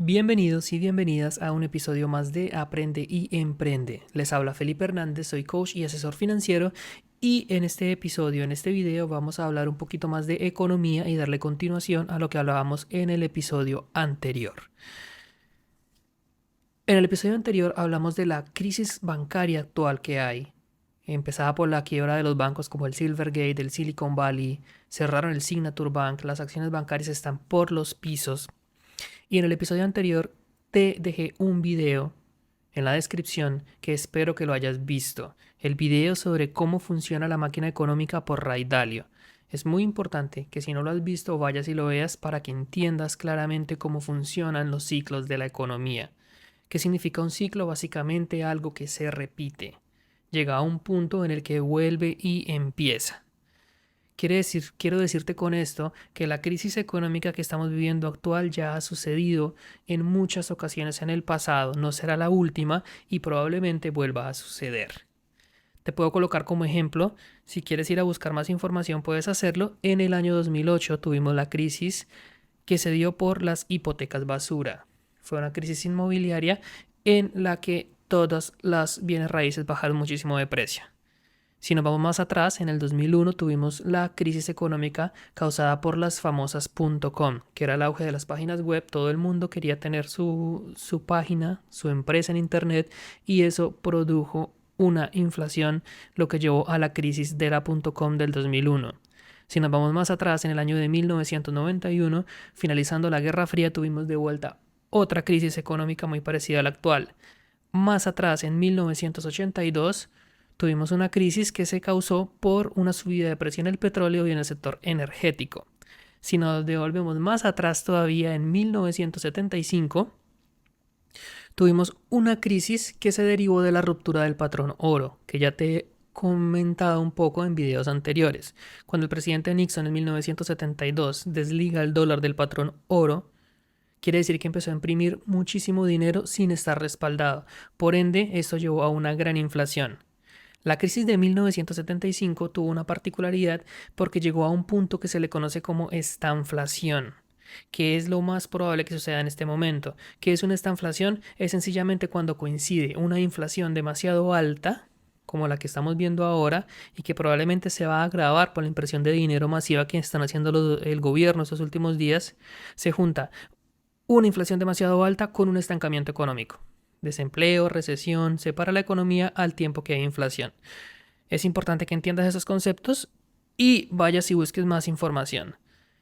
Bienvenidos y bienvenidas a un episodio más de Aprende y Emprende. Les habla Felipe Hernández, soy coach y asesor financiero y en este episodio, en este video, vamos a hablar un poquito más de economía y darle continuación a lo que hablábamos en el episodio anterior. En el episodio anterior hablamos de la crisis bancaria actual que hay. Empezaba por la quiebra de los bancos como el Silvergate, el Silicon Valley, cerraron el Signature Bank, las acciones bancarias están por los pisos. Y en el episodio anterior te dejé un video en la descripción que espero que lo hayas visto. El video sobre cómo funciona la máquina económica por Ray Dalio. Es muy importante que si no lo has visto vayas y lo veas para que entiendas claramente cómo funcionan los ciclos de la economía. ¿Qué significa un ciclo? Básicamente algo que se repite. Llega a un punto en el que vuelve y empieza. Quiero decirte con esto que la crisis económica que estamos viviendo actual ya ha sucedido en muchas ocasiones en el pasado, no será la última y probablemente vuelva a suceder. Te puedo colocar como ejemplo, si quieres ir a buscar más información puedes hacerlo. En el año 2008 tuvimos la crisis que se dio por las hipotecas basura. Fue una crisis inmobiliaria en la que todas las bienes raíces bajaron muchísimo de precio. Si nos vamos más atrás, en el 2001 tuvimos la crisis económica causada por las famosas .com, que era el auge de las páginas web. Todo el mundo quería tener su página, su empresa en internet y eso produjo una inflación, lo que llevó a la crisis de la .com del 2001. Si nos vamos más atrás, en el año de 1991, finalizando la Guerra Fría, tuvimos de vuelta otra crisis económica muy parecida a la actual. Más atrás, en 1982, tuvimos una crisis que se causó por una subida de precio en el petróleo y en el sector energético. Si nos devolvemos más atrás todavía, en 1975, tuvimos una crisis que se derivó de la ruptura del patrón oro, que ya te he comentado un poco en videos anteriores. Cuando el presidente Nixon en 1972 desliga el dólar del patrón oro, quiere decir que empezó a imprimir muchísimo dinero sin estar respaldado. Por ende, esto llevó a una gran inflación. La crisis de 1975 tuvo una particularidad porque llegó a un punto que se le conoce como estanflación, que es lo más probable que suceda en este momento. ¿Qué es una estanflación? Es sencillamente cuando coincide una inflación demasiado alta, como la que estamos viendo ahora, y que probablemente se va a agravar por la impresión de dinero masiva que están haciendo el gobierno estos últimos días, se junta una inflación demasiado alta con un estancamiento económico. Desempleo, recesión, se para la economía al tiempo que hay inflación. Es importante que entiendas esos conceptos y vayas y busques más información.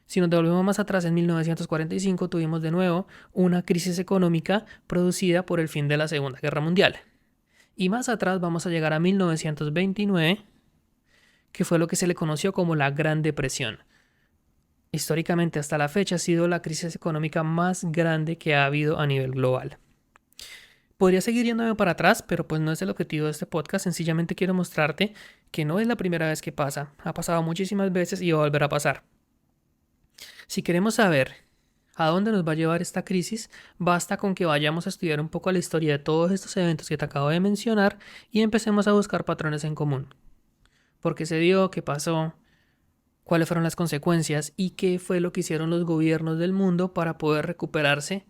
Si nos devolvemos más atrás, en 1945 tuvimos de nuevo una crisis económica producida por el fin de la Segunda Guerra Mundial. Y más atrás vamos a llegar a 1929, que fue lo que se le conoció como la Gran Depresión. Históricamente hasta la fecha ha sido la crisis económica más grande que ha habido a nivel global. Podría seguir yéndome para atrás, pero pues no es el objetivo de este podcast. Sencillamente quiero mostrarte que no es la primera vez que pasa. Ha pasado muchísimas veces y va a volver a pasar. Si queremos saber a dónde nos va a llevar esta crisis, basta con que vayamos a estudiar un poco la historia de todos estos eventos que te acabo de mencionar y empecemos a buscar patrones en común. ¿Por qué se dio? ¿Qué pasó? ¿Cuáles fueron las consecuencias? ¿Y qué fue lo que hicieron los gobiernos del mundo para poder recuperarse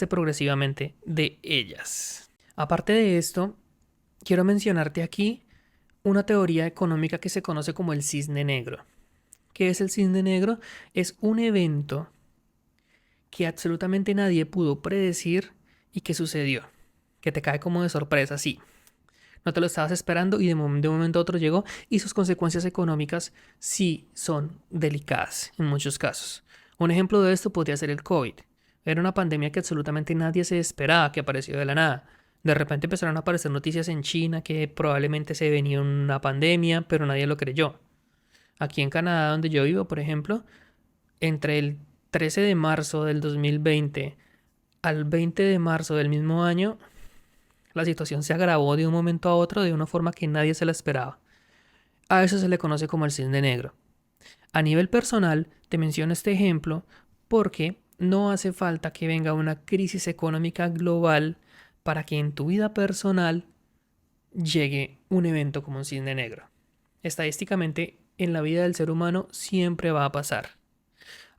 progresivamente de ellas? Aparte de esto, quiero mencionarte aquí una teoría económica que se conoce como el cisne negro. ¿Qué es el cisne negro? Es un evento que absolutamente nadie pudo predecir y que sucedió, que te cae como de sorpresa, sí. No te lo estabas esperando y de momento a otro llegó y sus consecuencias económicas sí son delicadas en muchos casos. Un ejemplo de esto podría ser el COVID. Era una pandemia que absolutamente nadie se esperaba, que apareció de la nada. De repente empezaron a aparecer noticias en China que probablemente se venía una pandemia, pero nadie lo creyó. Aquí en Canadá, donde yo vivo, por ejemplo, entre el 13 de marzo del 2020 al 20 de marzo del mismo año, la situación se agravó de un momento a otro de una forma que nadie se la esperaba. A eso se le conoce como el cisne negro. A nivel personal, te menciono este ejemplo porque no hace falta que venga una crisis económica global para que en tu vida personal llegue un evento como un cisne negro. Estadísticamente, en la vida del ser humano siempre va a pasar.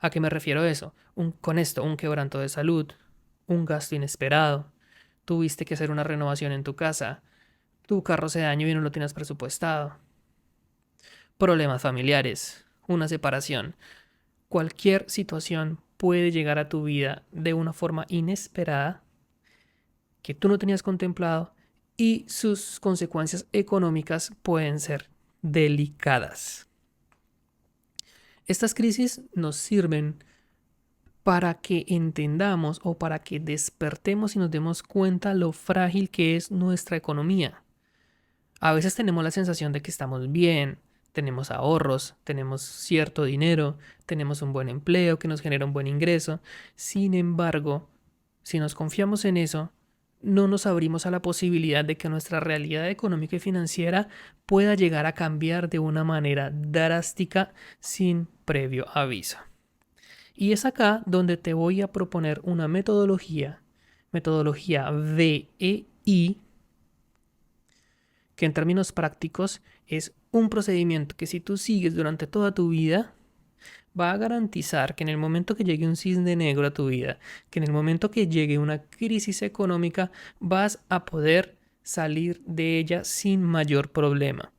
¿A qué me refiero a eso? Con esto, un quebranto de salud, un gasto inesperado, tuviste que hacer una renovación en tu casa, tu carro se dañó y no lo tienes presupuestado, problemas familiares, una separación. Cualquier situación puede llegar a tu vida de una forma inesperada que tú no tenías contemplado y sus consecuencias económicas pueden ser delicadas. Estas crisis nos sirven para que entendamos o para que despertemos y nos demos cuenta lo frágil que es nuestra economía. A veces tenemos la sensación de que estamos bien, tenemos ahorros, tenemos cierto dinero, tenemos un buen empleo que nos genera un buen ingreso. Sin embargo, si nos confiamos en eso, no nos abrimos a la posibilidad de que nuestra realidad económica y financiera pueda llegar a cambiar de una manera drástica sin previo aviso. Y es acá donde te voy a proponer una metodología VEI, que en términos prácticos es un procedimiento que si tú sigues durante toda tu vida, va a garantizar que en el momento que llegue un cisne negro a tu vida, que en el momento que llegue una crisis económica, vas a poder salir de ella sin mayor problema.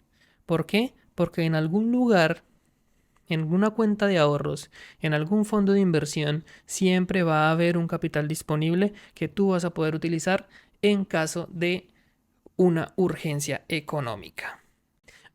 ¿Por qué? Porque en algún lugar, en alguna cuenta de ahorros, en algún fondo de inversión, siempre va a haber un capital disponible que tú vas a poder utilizar en caso de una urgencia económica.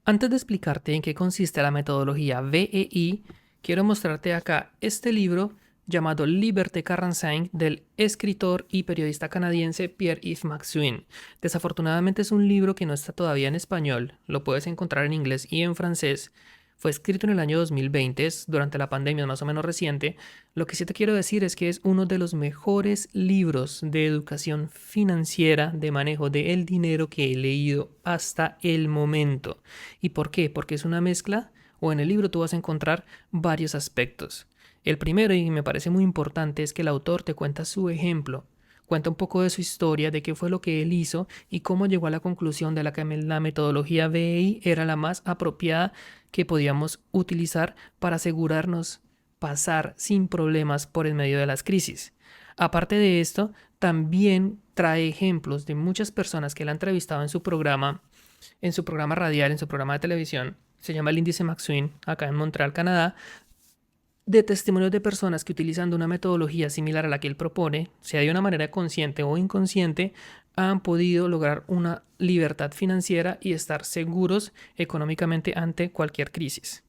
Antes de explicarte en qué consiste la metodología VEI, quiero mostrarte acá este libro llamado Liberté 45 del escritor y periodista canadiense Pierre-Yves Maxwin. Desafortunadamente es un libro que no está todavía en español, lo puedes encontrar en inglés y en francés. Fue escrito en el año 2020, durante la pandemia, más o menos reciente. Lo que sí te quiero decir es que es uno de los mejores libros de educación financiera, de manejo del dinero que he leído hasta el momento. ¿Y por qué? Porque es una mezcla, o en el libro tú vas a encontrar varios aspectos. El primero, y me parece muy importante, es que el autor te cuenta su ejemplo. Cuenta un poco de su historia, de qué fue lo que él hizo y cómo llegó a la conclusión de que la metodología BEI era la más apropiada que podíamos utilizar para asegurarnos pasar sin problemas por el medio de las crisis. Aparte de esto, también trae ejemplos de muchas personas que él ha entrevistado en su programa radial, en su programa de televisión, se llama el Índice Maxwin, acá en Montreal, Canadá, de testimonios de personas que utilizando una metodología similar a la que él propone, sea de una manera consciente o inconsciente, han podido lograr una libertad financiera y estar seguros económicamente ante cualquier crisis.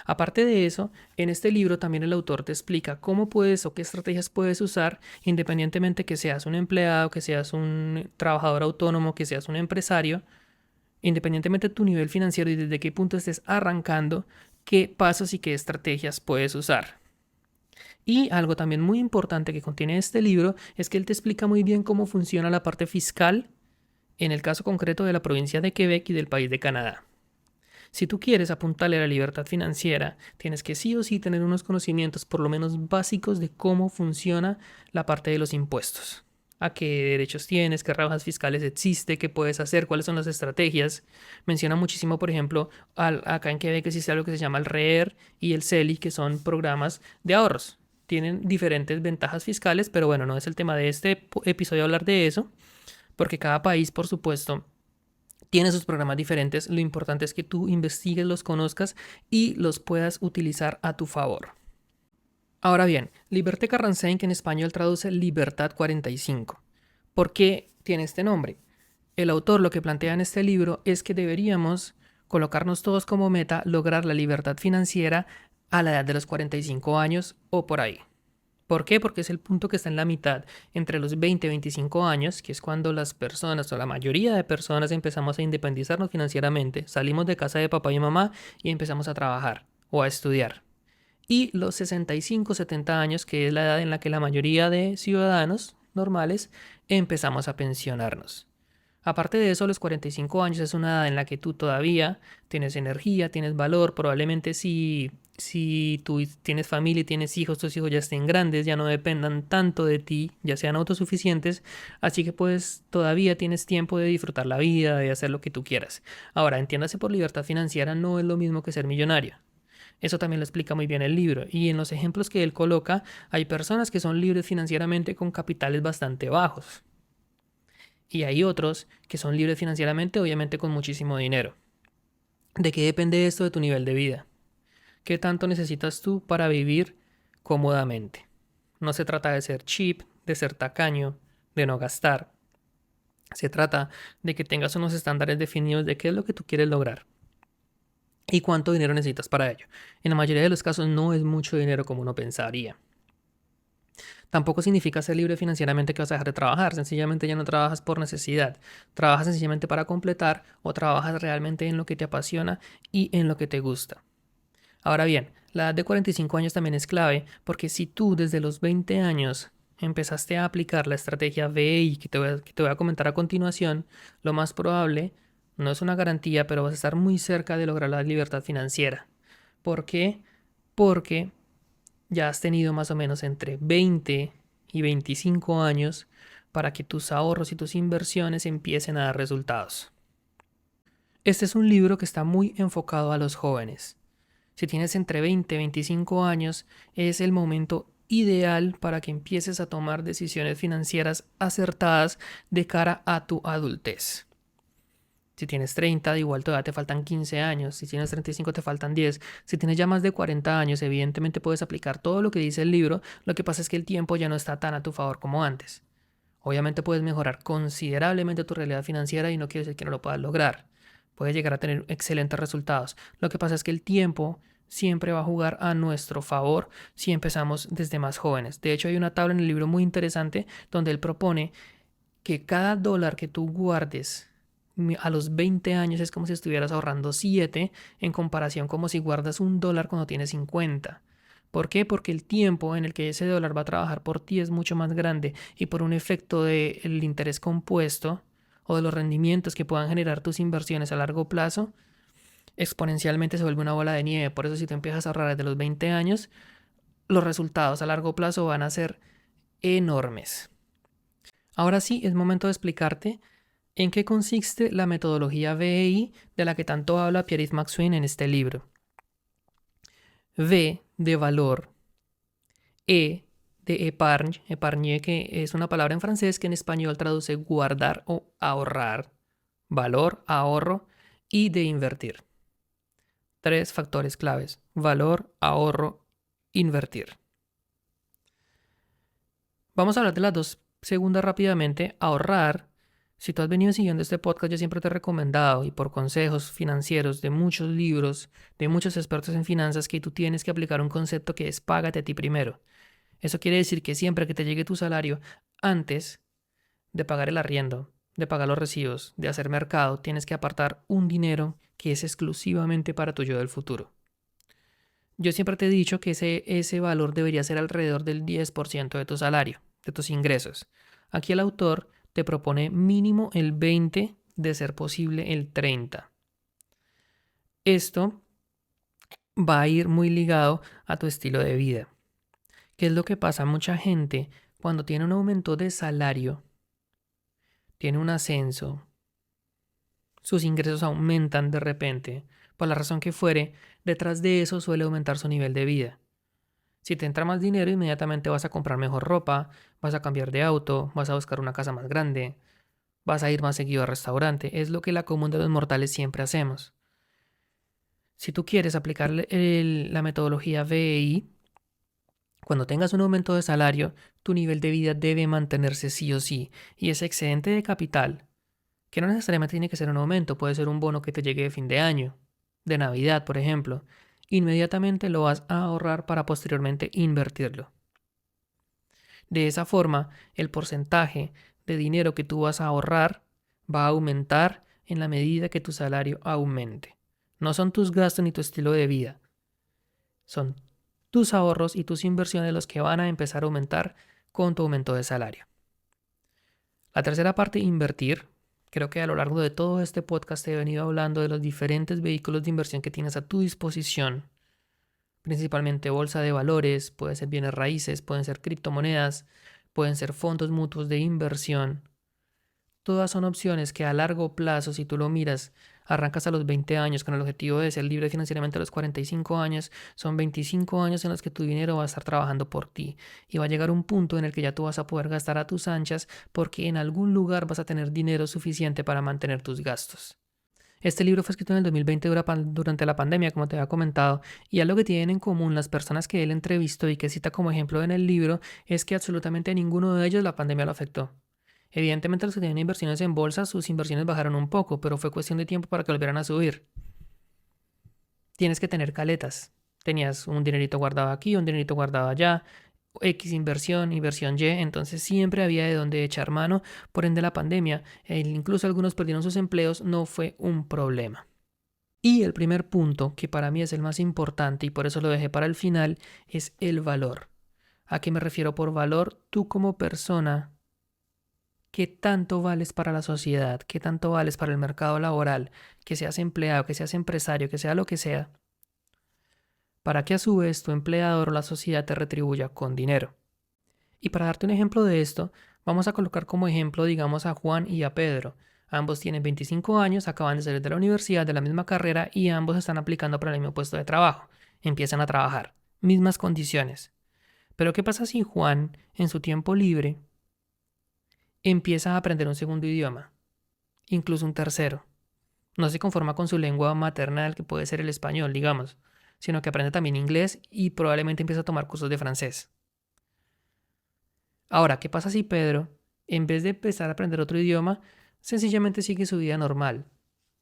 Aparte de eso, en este libro también el autor te explica cómo puedes o qué estrategias puedes usar independientemente que seas un empleado, que seas un trabajador autónomo, que seas un empresario, independientemente de tu nivel financiero y desde qué punto estés arrancando, qué pasos y qué estrategias puedes usar. Y algo también muy importante que contiene este libro es que él te explica muy bien cómo funciona la parte fiscal en el caso concreto de la provincia de Quebec y del país de Canadá. Si tú quieres apuntarle a la libertad financiera, tienes que sí o sí tener unos conocimientos por lo menos básicos de cómo funciona la parte de los impuestos. A qué derechos tienes, qué rebajas fiscales existe, qué puedes hacer, cuáles son las estrategias. Menciona muchísimo, por ejemplo, acá en Quebec existe algo que se llama el REER y el CELI, que son programas de ahorros. Tienen diferentes ventajas fiscales, pero bueno, no es el tema de este episodio hablar de eso, porque cada país, por supuesto, tiene sus programas diferentes. Lo importante es que tú investigues, los conozcas y los puedas utilizar a tu favor. Ahora bien, Liberté 45, que en español traduce Libertad 45. ¿Por qué tiene este nombre? El autor lo que plantea en este libro es que deberíamos colocarnos todos como meta lograr la libertad financiera a la edad de los 45 años o por ahí. ¿Por qué? Porque es el punto que está en la mitad entre los 20 y 25 años, que es cuando las personas o la mayoría de personas empezamos a independizarnos financieramente, salimos de casa de papá y mamá y empezamos a trabajar o a estudiar. Y los 65, 70 años, que es la edad en la que la mayoría de ciudadanos normales empezamos a pensionarnos. Aparte de eso, los 45 años es una edad en la que tú todavía tienes energía, tienes valor. Probablemente si tú tienes familia y tienes hijos, tus hijos ya estén grandes, ya no dependan tanto de ti, ya sean autosuficientes. Así que pues todavía tienes tiempo de disfrutar la vida, de hacer lo que tú quieras. Ahora, entiéndase por libertad financiera no es lo mismo que ser millonario. Eso también lo explica muy bien el libro. Y en los ejemplos que él coloca, hay personas que son libres financieramente con capitales bastante bajos. Y hay otros que son libres financieramente, obviamente con muchísimo dinero. ¿De qué depende esto de tu nivel de vida? ¿Qué tanto necesitas tú para vivir cómodamente? No se trata de ser cheap, de ser tacaño, de no gastar. Se trata de que tengas unos estándares definidos de qué es lo que tú quieres lograr y cuánto dinero necesitas para ello. En la mayoría de los casos no es mucho dinero como uno pensaría. Tampoco significa ser libre financieramente que vas a dejar de trabajar. Sencillamente ya no trabajas por necesidad. Trabajas sencillamente para completar o trabajas realmente en lo que te apasiona y en lo que te gusta. Ahora bien, la edad de 45 años también es clave porque si tú desde los 20 años empezaste a aplicar la estrategia VEI que te voy a comentar a continuación, lo más probable, no es una garantía, pero vas a estar muy cerca de lograr la libertad financiera. ¿Por qué? Porque ya has tenido más o menos entre 20 y 25 años para que tus ahorros y tus inversiones empiecen a dar resultados. Este es un libro que está muy enfocado a los jóvenes. Si tienes entre 20 y 25 años, es el momento ideal para que empieces a tomar decisiones financieras acertadas de cara a tu adultez. Si tienes 30, igual todavía te faltan 15 años. Si tienes 35, te faltan 10. Si tienes ya más de 40 años, evidentemente puedes aplicar todo lo que dice el libro. Lo que pasa es que el tiempo ya no está tan a tu favor como antes. Obviamente puedes mejorar considerablemente tu realidad financiera y no quiere decir que no lo puedas lograr. Puedes llegar a tener excelentes resultados. Lo que pasa es que el tiempo siempre va a jugar a nuestro favor si empezamos desde más jóvenes. De hecho, hay una tabla en el libro muy interesante donde él propone que cada dólar que tú guardes a los 20 años es como si estuvieras ahorrando 7 en comparación como si guardas un dólar cuando tienes 50. ¿Por qué? Porque el tiempo en el que ese dólar va a trabajar por ti es mucho más grande y por un efecto del interés compuesto o de los rendimientos que puedan generar tus inversiones a largo plazo, exponencialmente se vuelve una bola de nieve. Por eso si tú empiezas a ahorrar desde los 20 años, los resultados a largo plazo van a ser enormes. Ahora sí, es momento de explicarte en qué consiste la metodología VEI de la que tanto habla Pierre-Yves McSween en este libro. V de valor, E de épargne, épargne que es una palabra en francés que en español traduce guardar o ahorrar, valor, ahorro, y de invertir. 3 factores claves: valor, ahorro, invertir. Vamos a hablar de las dos segundas rápidamente. Ahorrar. Si tú has venido siguiendo este podcast, yo siempre te he recomendado, y por consejos financieros de muchos libros, de muchos expertos en finanzas, que tú tienes que aplicar un concepto que es págate a ti primero. Eso quiere decir que siempre que te llegue tu salario, antes de pagar el arriendo, de pagar los recibos, de hacer mercado, tienes que apartar un dinero que es exclusivamente para tu yo del futuro. Yo siempre te he dicho que ese valor debería ser alrededor del 10% de tu salario, de tus ingresos. Aquí el autor te propone mínimo el 20%, de ser posible el 30%. Esto va a ir muy ligado a tu estilo de vida. ¿Qué es lo que pasa? Mucha gente cuando tiene un aumento de salario, tiene un ascenso, sus ingresos aumentan de repente, por la razón que fuere, detrás de eso suele aumentar su nivel de vida. Si te entra más dinero, inmediatamente vas a comprar mejor ropa, vas a cambiar de auto, vas a buscar una casa más grande, vas a ir más seguido al restaurante. Es lo que la común de los mortales siempre hacemos. Si tú quieres aplicar la metodología VEI, cuando tengas un aumento de salario, tu nivel de vida debe mantenerse sí o sí. Y ese excedente de capital, que no necesariamente tiene que ser un aumento, puede ser un bono que te llegue de fin de año, de Navidad, por ejemplo, inmediatamente lo vas a ahorrar para posteriormente invertirlo. De esa forma, el porcentaje de dinero que tú vas a ahorrar va a aumentar en la medida que tu salario aumente. No son tus gastos ni tu estilo de vida. Son tus ahorros y tus inversiones los que van a empezar a aumentar con tu aumento de salario. La tercera parte, invertir. Creo que a lo largo de todo este podcast he venido hablando de los diferentes vehículos de inversión que tienes a tu disposición. Principalmente bolsa de valores, pueden ser bienes raíces, pueden ser criptomonedas, pueden ser fondos mutuos de inversión. Todas son opciones que a largo plazo, si tú lo miras Arrancas a los 20 años con el objetivo de ser libre financieramente a los 45 años. Son 25 años en los que tu dinero va a estar trabajando por ti. Y va a llegar un punto en el que ya tú vas a poder gastar a tus anchas porque en algún lugar vas a tener dinero suficiente para mantener tus gastos. Este libro fue escrito en el 2020 durante la pandemia, como te había comentado, y algo que tienen en común las personas que él entrevistó y que cita como ejemplo en el libro es que absolutamente a ninguno de ellos la pandemia lo afectó. Evidentemente los que tenían inversiones en bolsa, sus inversiones bajaron un poco, pero fue cuestión de tiempo para que volvieran a subir. Tienes que tener caletas. Tenías un dinerito guardado aquí, un dinerito guardado allá, X inversión, inversión Y, entonces siempre había de dónde echar mano. Por ende, la pandemia, incluso algunos perdieron sus empleos, no fue un problema. Y el primer punto, que para mí es el más importante y por eso lo dejé para el final, es el valor. ¿A qué me refiero por valor? Tú como persona, ¿qué tanto vales para la sociedad? ¿Qué tanto vales para el mercado laboral? Que seas empleado, que seas empresario, que sea lo que sea, para que a su vez tu empleador o la sociedad te retribuya con dinero. Y para darte un ejemplo de esto, vamos a colocar como ejemplo, digamos, a Juan y a Pedro. Ambos tienen 25 años, acaban de salir de la universidad, de la misma carrera y ambos están aplicando para el mismo puesto de trabajo. Empiezan a trabajar, mismas condiciones. Pero ¿qué pasa si Juan, en su tiempo libre, empieza a aprender un segundo idioma, incluso un tercero? No se conforma con su lengua maternal, que puede ser el español, digamos, sino que aprende también inglés y probablemente empieza a tomar cursos de francés. Ahora, ¿qué pasa si Pedro, en vez de empezar a aprender otro idioma, sencillamente sigue su vida normal?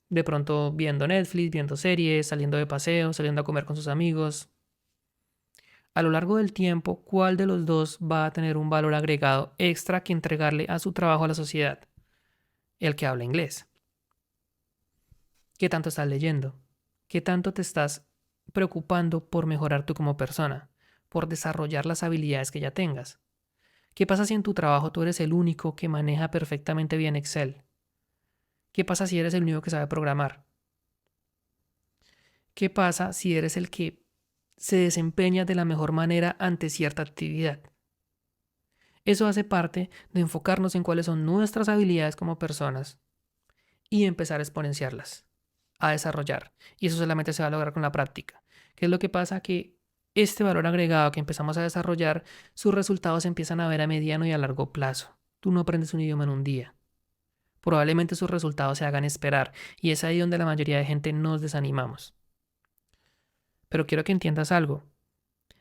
De pronto viendo Netflix, viendo series, saliendo de paseo, saliendo a comer con sus amigos. A lo largo del tiempo, ¿cuál de los dos va a tener un valor agregado extra que entregarle a su trabajo a la sociedad? El que habla inglés. ¿Qué tanto estás leyendo? ¿Qué tanto te estás preocupando por mejorar tú como persona? Por desarrollar las habilidades que ya tengas. ¿Qué pasa si en tu trabajo tú eres el único que maneja perfectamente bien Excel? ¿Qué pasa si eres el único que sabe programar? ¿Qué pasa si eres el que se desempeña de la mejor manera ante cierta actividad? Eso hace parte de enfocarnos en cuáles son nuestras habilidades como personas y empezar a exponenciarlas, a desarrollar. Y eso solamente se va a lograr con la práctica. ¿Qué es lo que pasa? Que este valor agregado que empezamos a desarrollar, sus resultados se empiezan a ver a mediano y a largo plazo. Tú no aprendes un idioma en un día. Probablemente sus resultados se hagan esperar y es ahí donde la mayoría de gente nos desanimamos. Pero quiero que entiendas algo.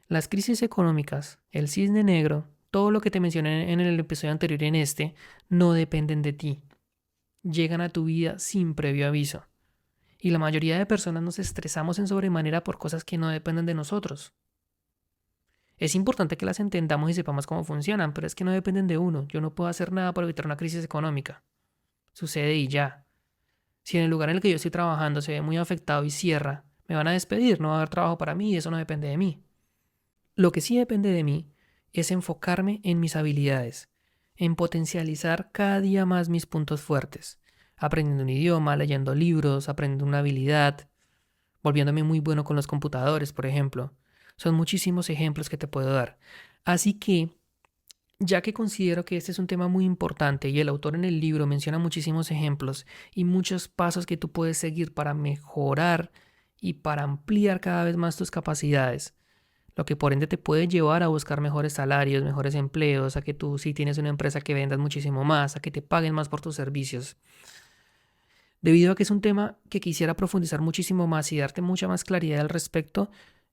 Las crisis económicas, el cisne negro, todo lo que te mencioné en el episodio anterior y en este, no dependen de ti. Llegan a tu vida sin previo aviso. Y la mayoría de personas nos estresamos en sobremanera por cosas que no dependen de nosotros. Es importante que las entendamos y sepamos cómo funcionan, pero es que no dependen de uno. Yo no puedo hacer nada para evitar una crisis económica. Sucede y ya. Si en el lugar en el que yo estoy trabajando se ve muy afectado y cierra, me van a despedir, no va a haber trabajo para mí y eso no depende de mí. Lo que sí depende de mí es enfocarme en mis habilidades, en potencializar cada día más mis puntos fuertes, aprendiendo un idioma, leyendo libros, aprendiendo una habilidad, volviéndome muy bueno con los computadores, por ejemplo. Son muchísimos ejemplos que te puedo dar. Así que, ya que considero que este es un tema muy importante y el autor en el libro menciona muchísimos ejemplos y muchos pasos que tú puedes seguir para mejorar y para ampliar cada vez más tus capacidades, lo que por ende te puede llevar a buscar mejores salarios, mejores empleos, a que tú si tienes una empresa que vendas muchísimo más, a que te paguen más por tus servicios. Debido a que es un tema que quisiera profundizar muchísimo más y darte mucha más claridad al respecto,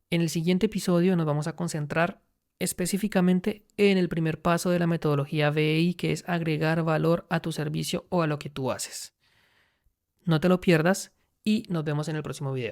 en el siguiente episodio nos vamos a concentrar específicamente en el primer paso de la metodología BEI, que es agregar valor a tu servicio o a lo que tú haces. No te lo pierdas y nos vemos en el próximo video.